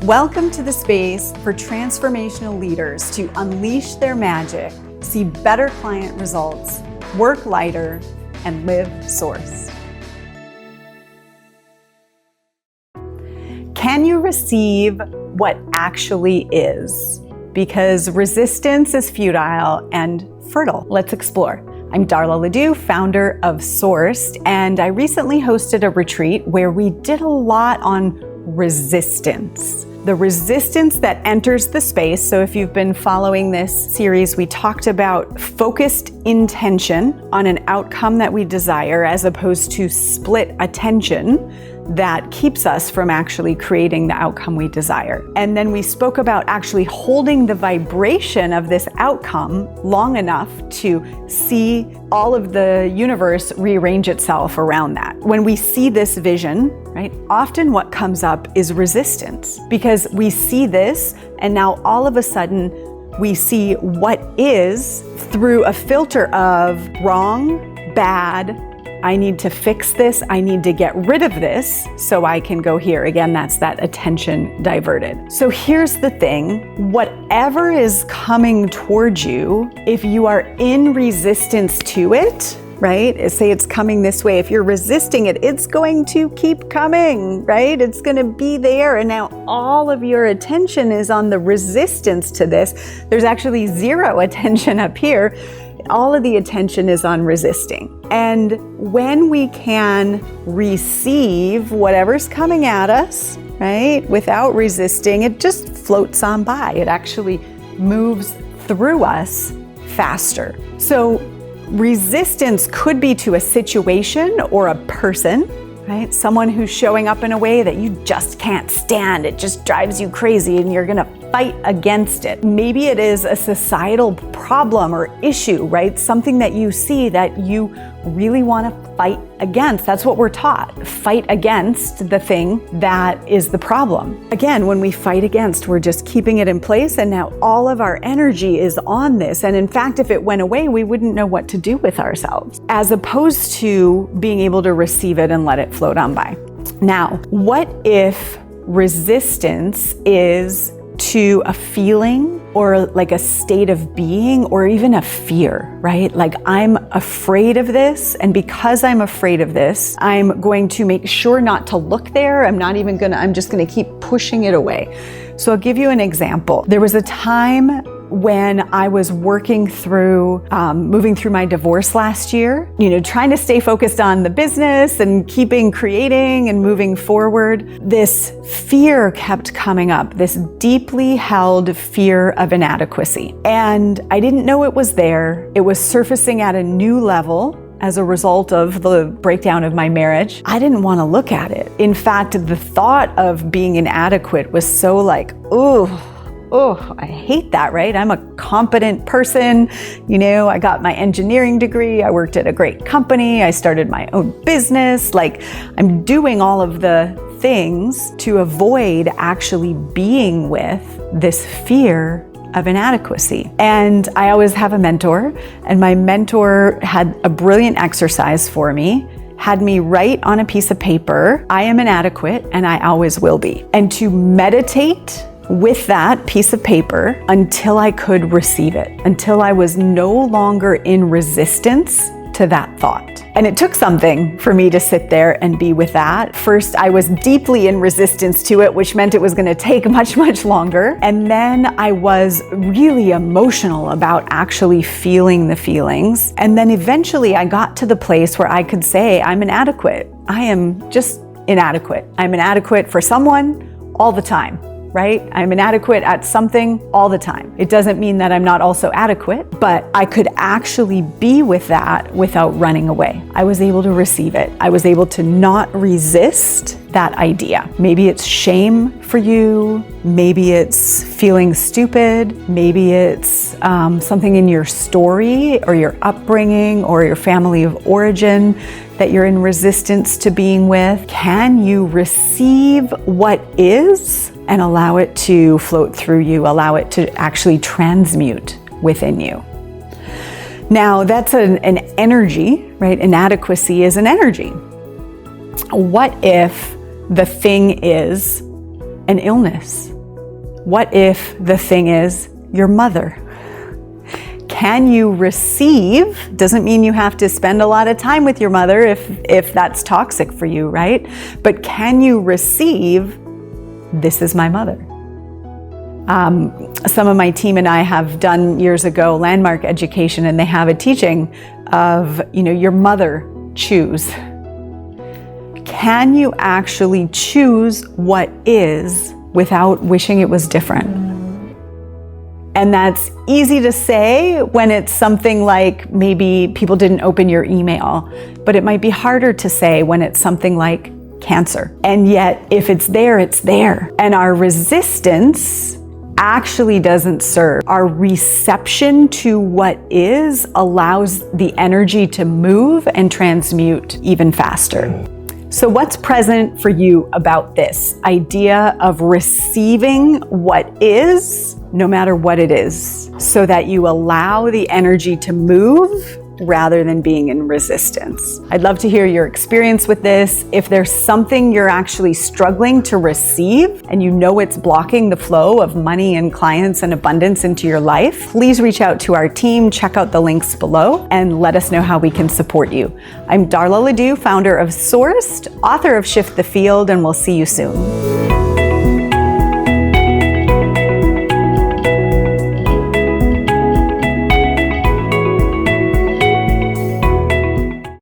Welcome to the space for transformational leaders to unleash their magic, see better client results, work lighter, and live source. Can you receive what actually is? Because resistance is futile and fertile. Let's explore. I'm Darla Ledoux, founder of Sourced, and I recently hosted a retreat where we did a lot on resistance. The resistance that enters the space. So if you've been following this series, we talked about focused intention on an outcome that we desire as opposed to split attention that keeps us from actually creating the outcome we desire. And then we spoke about actually holding the vibration of this outcome long enough to see all of the universe rearrange itself around that. When we see this vision, right, often what comes up is resistance, because we see this and now all of a sudden we see what is through a filter of wrong, bad, I need to fix this, I need to get rid of this so I can go here. Again, that's that attention diverted. So here's the thing, whatever is coming towards you, if you are in resistance to it, right? Say it's coming this way. If you're resisting it, it's going to keep coming, right? It's going to be there. And now all of your attention is on the resistance to this. There's actually zero attention up here. All of the attention is on resisting. And when we can receive whatever's coming at us, right, without resisting, it just floats on by. It actually moves through us faster. So resistance could be to a situation or a person, right? Someone who's showing up in a way that you just can't stand. It just drives you crazy and you're gonna fight against it. Maybe it is a societal problem or issue, right? Something that you see that you really want to fight against. That's what we're taught. Fight against the thing that is the problem. Again, when we fight against, we're just keeping it in place, and now all of our energy is on this. And in fact, if it went away, we wouldn't know what to do with ourselves, as opposed to being able to receive it and let it float on by. Now, what if resistance is to a feeling or like a state of being or even a fear, right? Like I'm afraid of this, and because I'm afraid of this, I'm going to make sure not to look there. I'm just gonna keep pushing it away. So I'll give you an example. There was a time when I was moving through my divorce last year, trying to stay focused on the business and creating and moving forward. This fear kept coming up, this deeply held fear of inadequacy. And I didn't know it was there. It was surfacing at a new level as a result of the breakdown of my marriage. I didn't want to look at it. In fact, the thought of being inadequate was so like, I hate that, right? I'm a competent person. I got my engineering degree. I worked at a great company. I started my own business. Like I'm doing all of the things to avoid actually being with this fear of inadequacy. And I always have a mentor, and my mentor had a brilliant exercise for me, had me write on a piece of paper, I am inadequate and I always will be. And to meditate with that piece of paper until I could receive it, until I was no longer in resistance to that thought. And it took something for me to sit there and be with that. First, I was deeply in resistance to it, which meant it was going to take much, much longer. And then I was really emotional about actually feeling the feelings. And then eventually I got to the place where I could say, I'm inadequate. I am just inadequate. I'm inadequate for someone all the time. Right? I'm inadequate at something all the time. It doesn't mean that I'm not also adequate, but I could actually be with that without running away. I was able to receive it. I was able to not resist that idea. Maybe it's shame for you. Maybe it's feeling stupid. Maybe it's something in your story or your upbringing or your family of origin that you're in resistance to being with. Can you receive what is and allow it to float through you, allow it to actually transmute within you? Now, that's an energy, right? Inadequacy is an energy. What if the thing is an illness? What if the thing is your mother? Can you receive? Doesn't mean you have to spend a lot of time with your mother if that's toxic for you, right? But can you receive, this is my mother? Some of my team and I have done years ago landmark education, and they have a teaching of, your mother choose. Can you actually choose what is without wishing it was different? And that's easy to say when it's something like maybe people didn't open your email, but it might be harder to say when it's something like cancer. And yet, if it's there, it's there. And our resistance actually doesn't serve. Our reception to what is allows the energy to move and transmute even faster. So what's present for you about this idea of receiving what is, no matter what it is, so that you allow the energy to move rather than being in resistance? I'd love to hear your experience with this. If there's something you're actually struggling to receive and you know it's blocking the flow of money and clients and abundance into your life, please reach out to our team, check out the links below, and let us know how we can support you. I'm Darla Ledoux, founder of Sourced, author of Shift the Field, and we'll see you soon.